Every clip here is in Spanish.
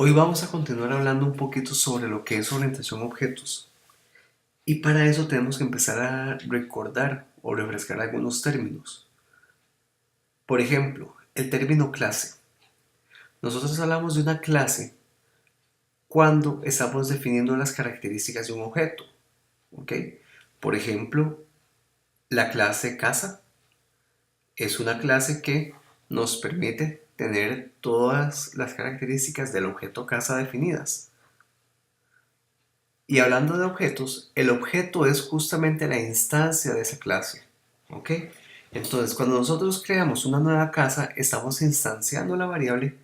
Hoy vamos a continuar hablando un poquito sobre lo que es orientación a objetos y para eso tenemos que empezar a recordar o refrescar algunos términos. Por ejemplo, el término clase. Nosotros hablamos de una clase cuando estamos definiendo las características de un objeto, ¿ok? Por ejemplo, la clase casa es una clase que nos permite tener todas las características del objeto casa definidas. Y hablando de objetos, el objeto es justamente la instancia de esa clase. ¿Ok? Entonces, cuando nosotros creamos una nueva casa, estamos instanciando la variable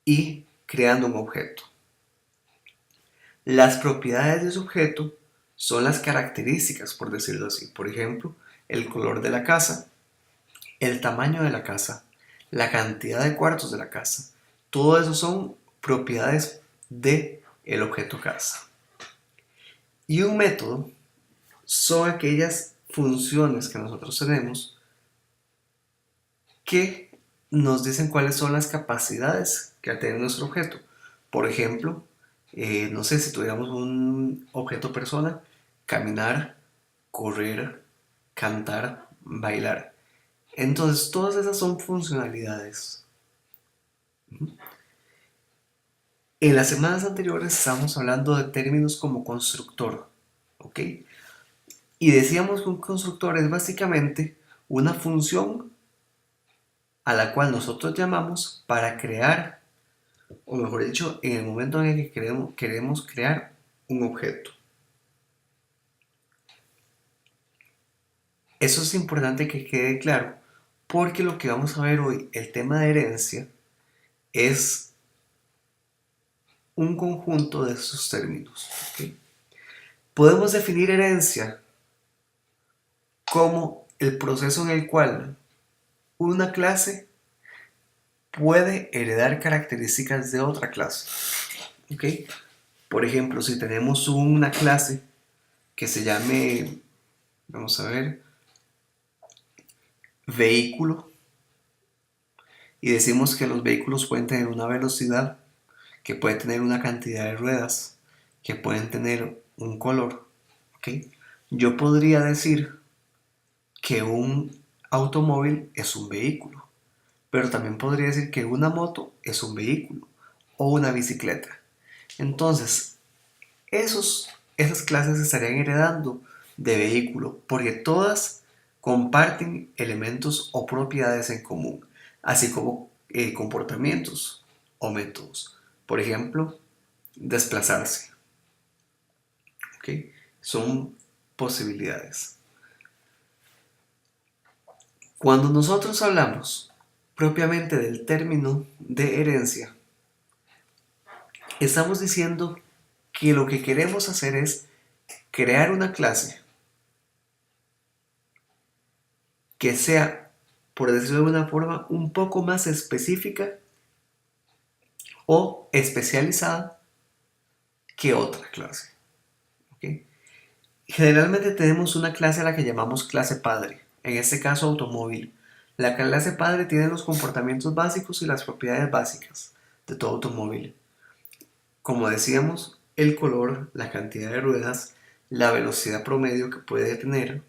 y creando un objeto. Las propiedades de ese objeto son las características, por decirlo así. Por ejemplo, el color de la casa, el tamaño de la casa, la cantidad de cuartos de la casa. Todo eso son propiedades del objeto casa. Y un método son aquellas funciones que nosotros tenemos que nos dicen cuáles son las capacidades que tiene nuestro objeto. Por ejemplo, no sé si tuviéramos un objeto persona, caminar, correr, cantar, bailar. Entonces, todas esas son funcionalidades. En las semanas anteriores estábamos hablando de términos como constructor, ¿ok? Y decíamos que un constructor es básicamente una función a la cual nosotros llamamos para crear, o mejor dicho, en el momento en el que queremos crear un objeto. Eso es importante que quede claro, porque lo que vamos a ver hoy, el tema de herencia, es un conjunto de estos términos. ¿Okay? Podemos definir herencia como el proceso en el cual una clase puede heredar características de otra clase. ¿Okay? Por ejemplo, si tenemos una clase que se llame, vamos a ver, vehículo, y decimos que los vehículos pueden tener una velocidad, que pueden tener una cantidad de ruedas, que pueden tener un color, ¿ok? Yo podría decir que un automóvil es un vehículo, pero también podría decir que una moto es un vehículo o una bicicleta. Entonces, esas clases estarían heredando de vehículo porque todas comparten elementos o propiedades en común, así como comportamientos o métodos. Por ejemplo, desplazarse. ¿Okay? Son posibilidades. Cuando nosotros hablamos propiamente del término de herencia, estamos diciendo que lo que queremos hacer es crear una clase que sea, por decirlo de alguna forma, un poco más específica o especializada que otra clase. ¿Okay? Generalmente tenemos una clase a la que llamamos clase padre, en este caso automóvil. La clase padre tiene los comportamientos básicos y las propiedades básicas de todo automóvil. Como decíamos, el color, la cantidad de ruedas, la velocidad promedio que puede tener.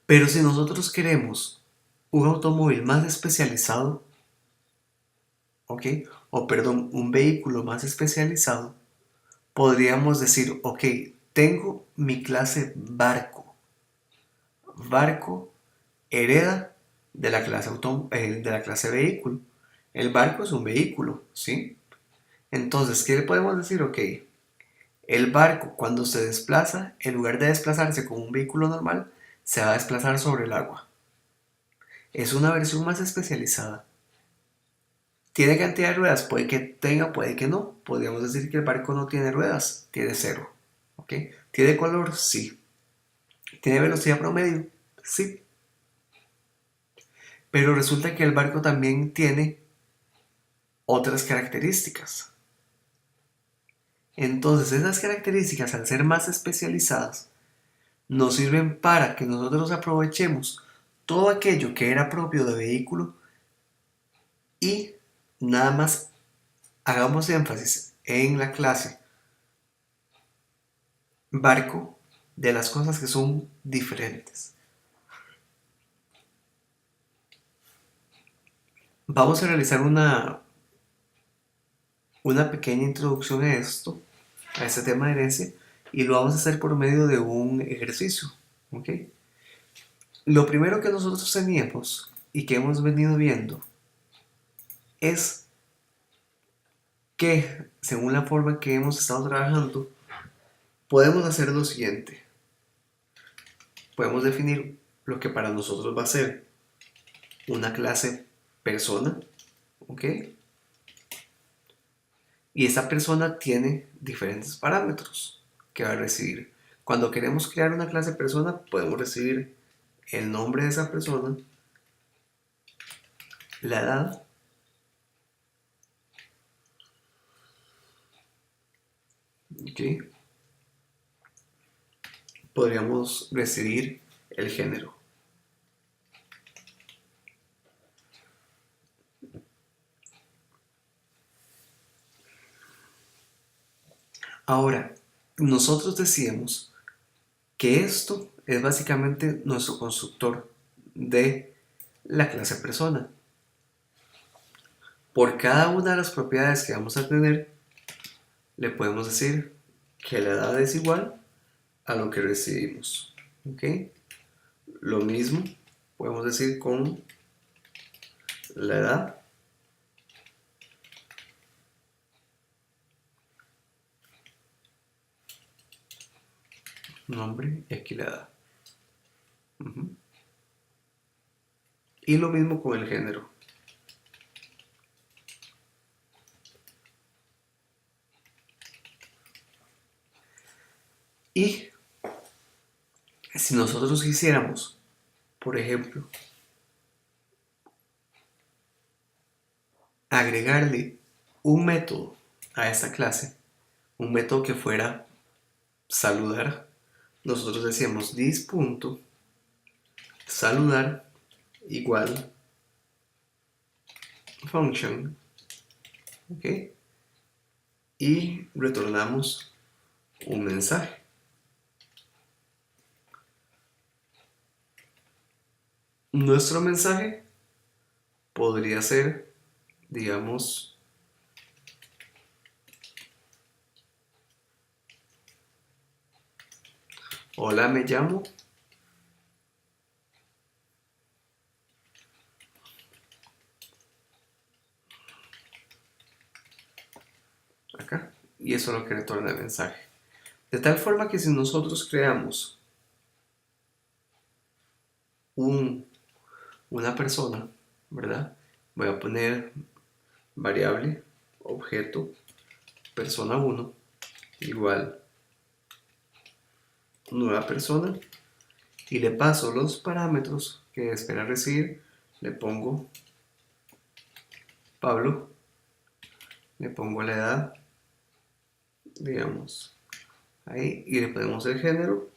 Pero si nosotros queremos un automóvil más especializado, ¿ok? O perdón, un vehículo más especializado, podríamos decir, ok, tengo mi clase barco. Barco hereda de la clase vehículo. El barco es un vehículo, ¿sí? Entonces, ¿qué le podemos decir? Ok, el barco cuando se desplaza, en lugar de desplazarse como un vehículo normal, se va a desplazar sobre el agua. Es una versión más especializada. ¿Tiene cantidad de ruedas? Puede que tenga, puede que no. Podríamos decir que el barco no tiene ruedas, tiene cero. ¿Ok? ¿Tiene color? Sí. ¿Tiene velocidad promedio? Sí. Pero resulta que el barco también tiene otras características. Entonces esas características, al ser más especializadas, nos sirven para que nosotros aprovechemos todo aquello que era propio de vehículo y nada más hagamos énfasis en la clase barco de las cosas que son diferentes. Vamos a realizar una pequeña introducción a esto, a este tema de herencia, y lo vamos a hacer por medio de un ejercicio. ¿Ok? Lo primero que nosotros teníamos y que hemos venido viendo es que, según la forma que hemos estado trabajando, podemos hacer lo siguiente. Podemos definir lo que para nosotros va a ser una clase persona, ¿ok? Y esa persona tiene diferentes parámetros que va a recibir. Cuando queremos crear una clase persona, podemos recibir el nombre de esa persona, la edad, ¿ok? Podríamos recibir el género. Ahora, nosotros decíamos que esto es básicamente nuestro constructor de la clase persona. Por cada una de las propiedades que vamos a tener, le podemos decir que la edad es igual a lo que recibimos. ¿Ok? Lo mismo podemos decir con la edad. Nombre y aquí la edad. Y lo mismo con el género. Y si nosotros quisiéramos, por ejemplo, agregarle un método a esta clase, un método que fuera saludar, nosotros decíamos this.saludar igual function, ¿ok? Y retornamos un mensaje. Nuestro mensaje podría ser, digamos, hola, me llamo acá, y eso es lo que retorna el mensaje. De tal forma que si nosotros creamos una persona, ¿verdad? Voy a poner variable, objeto, persona 1, igual nueva persona, y le paso los parámetros que espera recibir. Le pongo Pablo, le pongo la edad, digamos, ahí, y le ponemos el género.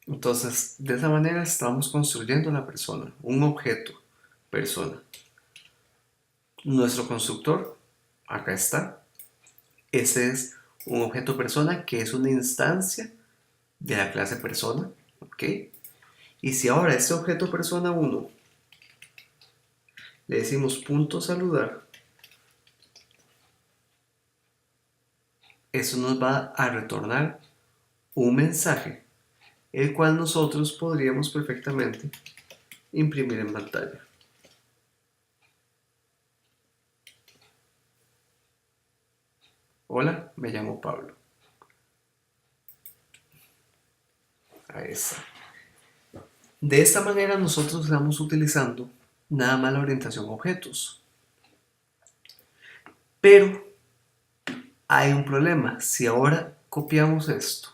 Entonces, de esa manera estamos construyendo la persona, un objeto, persona. Nuestro constructor, acá está. Ese es un objeto persona que es una instancia de la clase persona, ¿ok? Y si ahora a este objeto persona 1 le decimos punto saludar, eso nos va a retornar un mensaje, el cual nosotros podríamos perfectamente imprimir en pantalla. Hola, me llamo Pablo. Ahí está. De esta manera nosotros estamos utilizando nada más la orientación a objetos. Pero hay un problema. Si ahora copiamos esto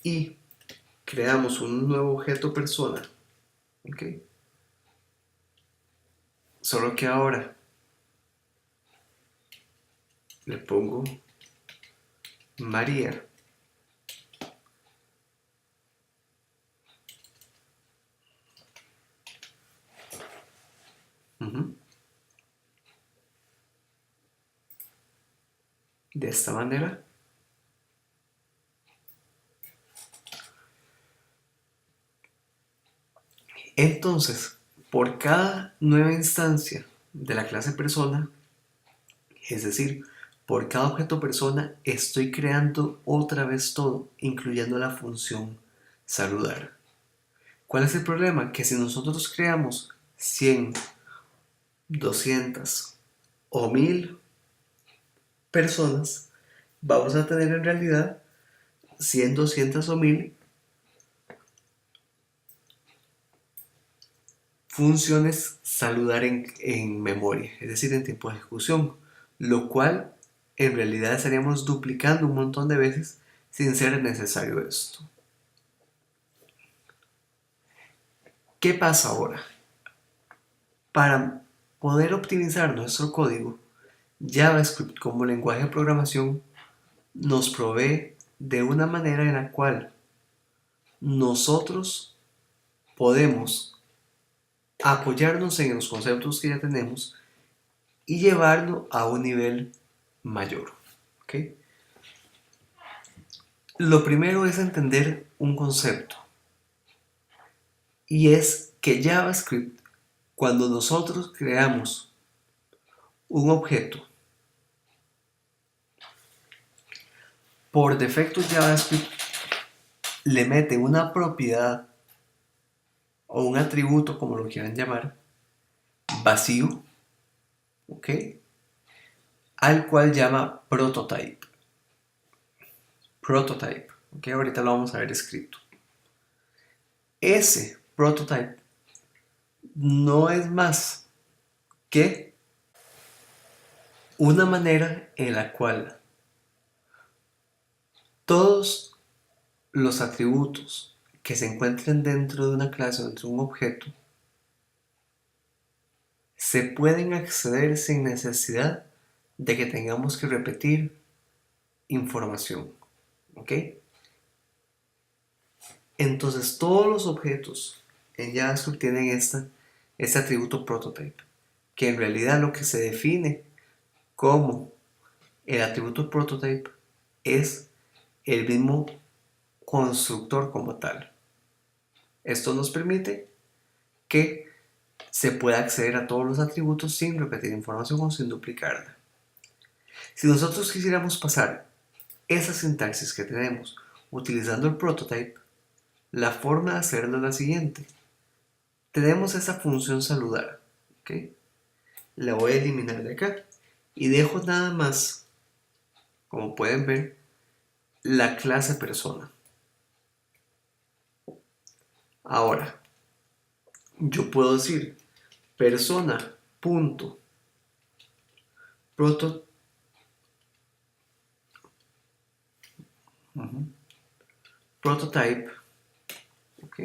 y creamos un nuevo objeto persona, ¿ok? Solo que ahora le pongo María. De esta manera. Entonces, por cada nueva instancia de la clase persona, es decir, por cada objeto persona, estoy creando otra vez todo, incluyendo la función saludar. ¿Cuál es el problema? Que si nosotros creamos 100, 200 o 1000 personas, vamos a tener en realidad 100, 200 o 1000 funciones saludar en memoria, es decir, en tiempo de ejecución, lo cual en realidad estaríamos duplicando un montón de veces sin ser necesario esto. ¿Qué pasa ahora? Para poder optimizar nuestro código, JavaScript como lenguaje de programación nos provee de una manera en la cual nosotros podemos apoyarnos en los conceptos que ya tenemos y llevarlo a un nivel mayor. ¿Okay? Lo primero es entender un concepto, y es que JavaScript, cuando nosotros creamos un objeto, por defecto JavaScript le mete una propiedad o un atributo, como lo quieran llamar, vacío, ¿ok? Al cual llama prototype. Prototype, ¿ok? Ahorita lo vamos a ver escrito. Ese prototype no es más que una manera en la cual todos los atributos que se encuentren dentro de una clase o dentro de un objeto se pueden acceder sin necesidad de que tengamos que repetir información. ¿Ok? Entonces todos los objetos en JavaScript tienen este atributo prototype, que en realidad lo que se define como el atributo prototype es el mismo constructor como tal. Esto nos permite que se pueda acceder a todos los atributos sin repetir información o sin duplicarla. Si nosotros quisiéramos pasar esa sintaxis que tenemos utilizando el prototype, la forma de hacerlo es la siguiente. Tenemos esa función saludar, ¿ok? La voy a eliminar de acá y dejo nada más, como pueden ver, la clase persona. Ahora, yo puedo decir persona punto prototype, ¿ok?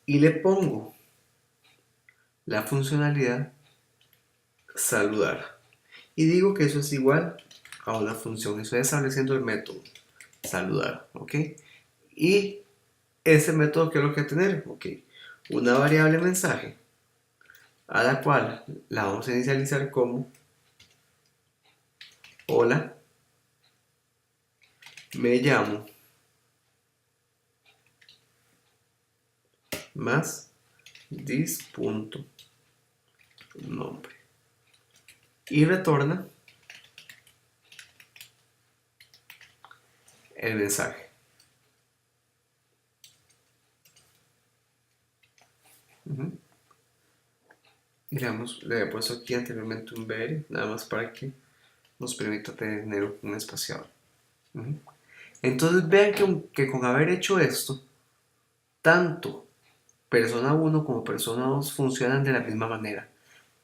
Y le pongo la funcionalidad saludar y digo que eso es igual a una función. Estoy estableciendo el método saludar, ¿ok? Y ese método, ¿qué es lo que va a tener? Ok, una variable mensaje a la cual la vamos a inicializar como hola, me llamo más this.nombre y retorna el mensaje. Digamos, le he puesto aquí anteriormente un very, nada más para que nos permita tener un espaciador. Entonces vean que con haber hecho esto, tanto persona 1 como persona 2 funcionan de la misma manera,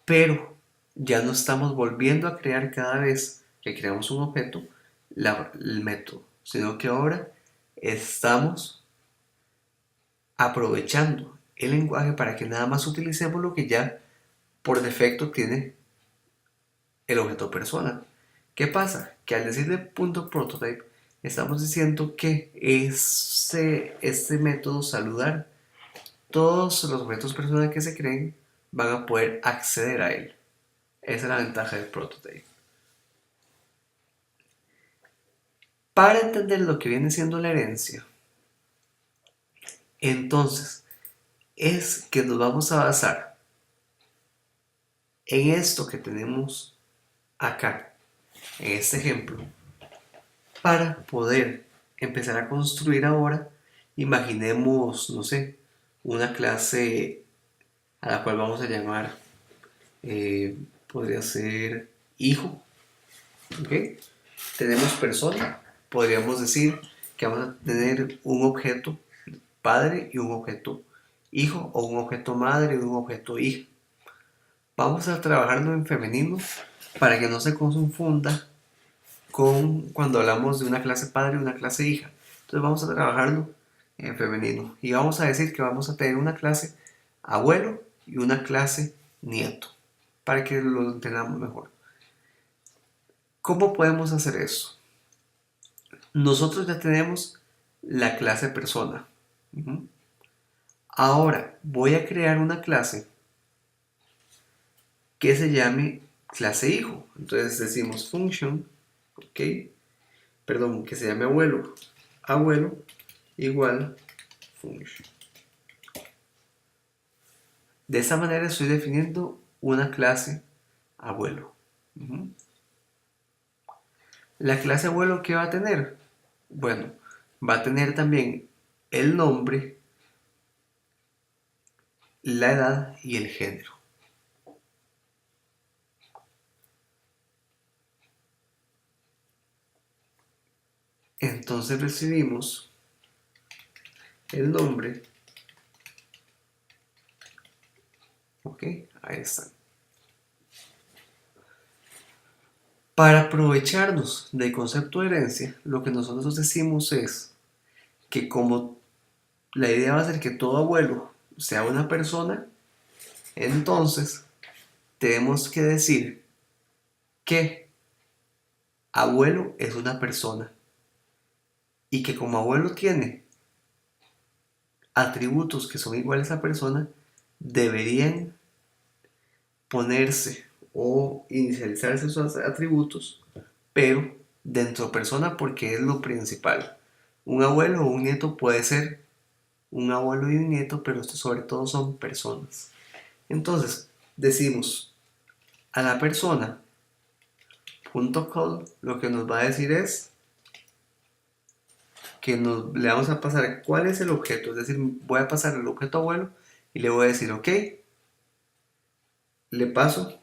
pero ya no estamos volviendo a crear cada vez que creamos un objeto el método, sino que ahora estamos aprovechando el lenguaje para que nada más utilicemos lo que ya por defecto tiene el objeto persona. ¿Qué pasa? Que al decirle punto prototype, estamos diciendo que este método saludar, todos los objetos persona que se creen van a poder acceder a él. Esa es la ventaja del prototype. Para entender lo que viene siendo la herencia, entonces es que nos vamos a basar en esto que tenemos acá, en este ejemplo, para poder empezar a construir ahora. Imaginemos, no sé, una clase a la cual vamos a llamar, podría ser hijo, ¿ok? Tenemos persona, podríamos decir que vamos a tener un objeto padre y un objeto hijo, o un objeto madre y un objeto hija. Vamos a trabajarlo en femenino para que no se confunda con cuando hablamos de una clase padre y una clase hija. Entonces vamos a trabajarlo en femenino y vamos a decir que vamos a tener una clase abuelo y una clase nieto para que lo entendamos mejor. ¿Cómo podemos hacer eso? Nosotros ya tenemos la clase persona. Ahora voy a crear una clase que se llame clase hijo. Entonces decimos function, ok, perdón, que se llame abuelo, abuelo igual function. De esta manera estoy definiendo una clase abuelo. La clase abuelo, ¿qué va a tener? Bueno, va a tener también el nombre, la edad y el género. Entonces recibimos el nombre. Ok, ahí está. Para aprovecharnos del concepto de herencia, lo que nosotros decimos es que como la idea va a ser que todo abuelo sea una persona, entonces tenemos que decir que abuelo es una persona y que como abuelo tiene atributos que son iguales a persona, deberían ponerse o inicializarse esos atributos, pero dentro persona porque es lo principal. Un abuelo o un nieto puede ser un abuelo y un nieto, pero estos sobre todo son personas. Entonces, decimos a la persona .call, lo que nos va a decir es que le vamos a pasar cuál es el objeto, es decir, voy a pasar el objeto abuelo y le voy a decir, ok, le paso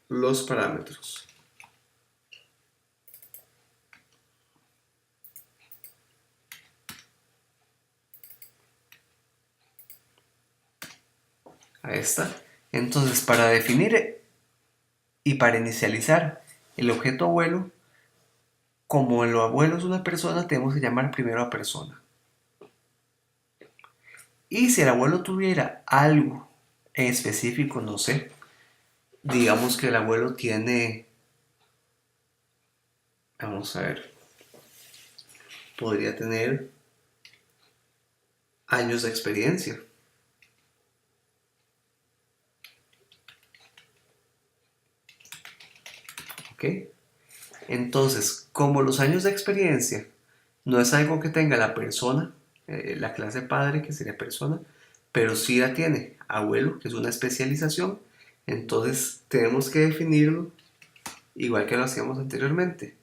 los parámetros. Ahí está. Entonces, para definir y para inicializar el objeto abuelo, como el abuelo es una persona, tenemos que llamar primero a persona. Y si el abuelo tuviera algo en específico, no sé, digamos que el abuelo tiene, vamos a ver, podría tener años de experiencia. ¿Ok? Entonces, como los años de experiencia no es algo que tenga la persona, la clase padre, que sería persona, pero sí la tiene abuelo, que es una especialización, entonces tenemos que definirlo igual que lo hacíamos anteriormente.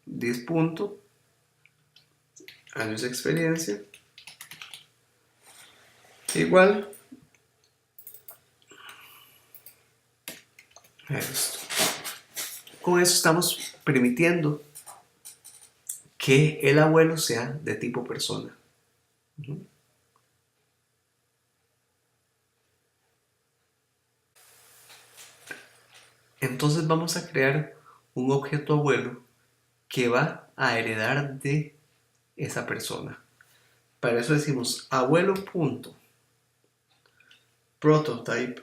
10 puntos, años de experiencia, igual a esto. Con eso estamos permitiendo que el abuelo sea de tipo persona. Entonces vamos a crear un objeto abuelo que va a heredar de esa persona. Para eso decimos abuelo.prototype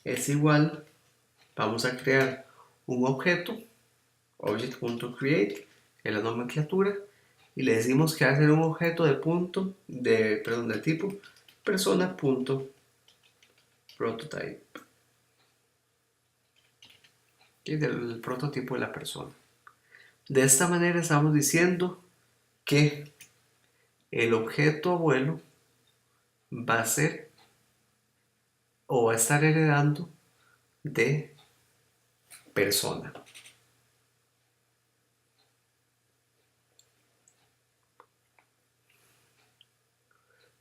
es igual, vamos a crear un objeto, object.create, en la nomenclatura, y le decimos que va a ser un objeto de tipo persona.prototype, y del prototipo de la persona. De esta manera estamos diciendo que el objeto abuelo va a ser o va a estar heredando de persona.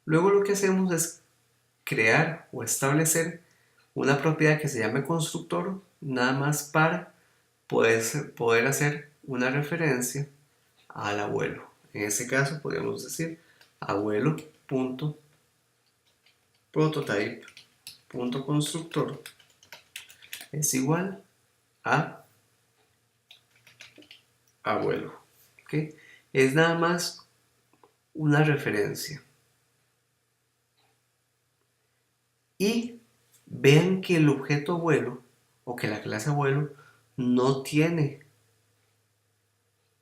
Luego lo que hacemos es crear o establecer una propiedad que se llame constructor, nada más para poder hacer una referencia al abuelo. En este caso podríamos decir abuelo.prototype.constructor es igual a abuelo. ¿Okay? Es nada más una referencia. Y vean que el objeto abuelo o que la clase abuelo no tiene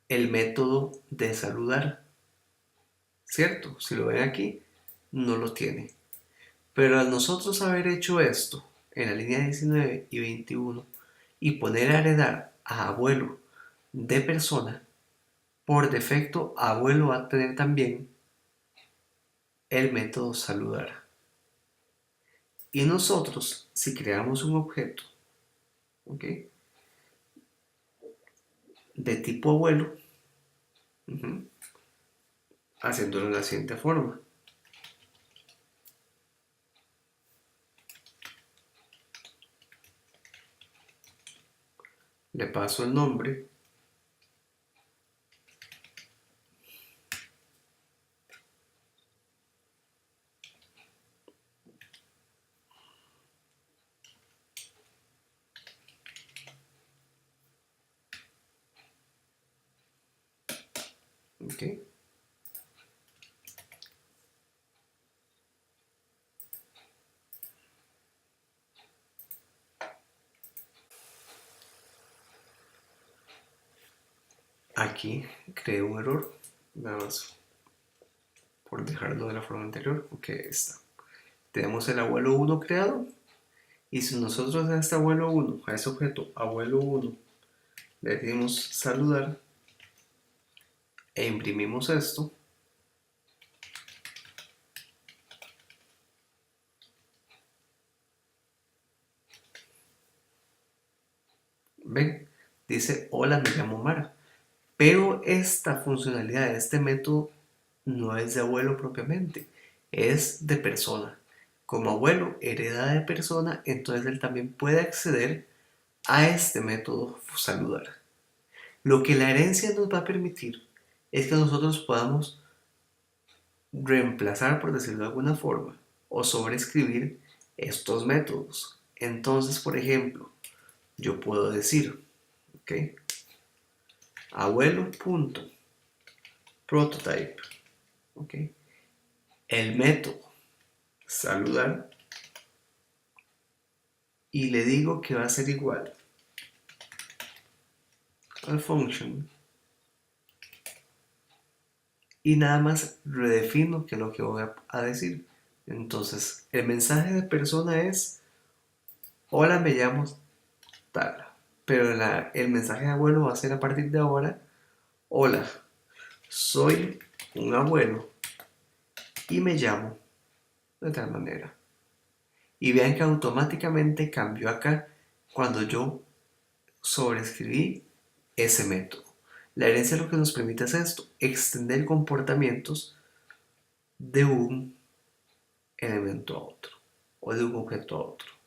el método de saludar, ¿cierto? Si lo ven aquí, no lo tiene. Pero al nosotros haber hecho esto en la línea 19 y 21 y poner a heredar a abuelo de persona, por defecto abuelo va a tener también el método saludar. Y nosotros, si creamos un objeto, ¿ok?, de tipo abuelo, haciéndolo de la siguiente forma. Le paso el nombre. ¿Ok? Aquí creé un error, nada más por dejarlo de la forma anterior. Ok, está. Tenemos el abuelo 1 creado. Y si nosotros a este abuelo 1, a ese objeto abuelo 1, le decimos saludar e imprimimos esto, ven, dice hola, me llamo Mara. Pero esta funcionalidad de este método no es de abuelo propiamente, es de persona. Como abuelo hereda de persona, entonces él también puede acceder a este método saludar. Lo que la herencia nos va a permitir es que nosotros podamos reemplazar, por decirlo de alguna forma, o sobreescribir estos métodos. Entonces, por ejemplo, yo puedo decir, ¿ok?, abuelo.prototype, ¿ok?, el método saludar, y le digo que va a ser igual al function, y nada más redefino que lo que voy a decir. Entonces, el mensaje de persona es hola, me llamo tal, pero el mensaje de abuelo va a ser a partir de ahora hola, soy un abuelo y me llamo de tal manera. Y vean que automáticamente cambió acá cuando yo sobreescribí ese método. La herencia lo que nos permite es esto, extender comportamientos de un elemento a otro o de un objeto a otro.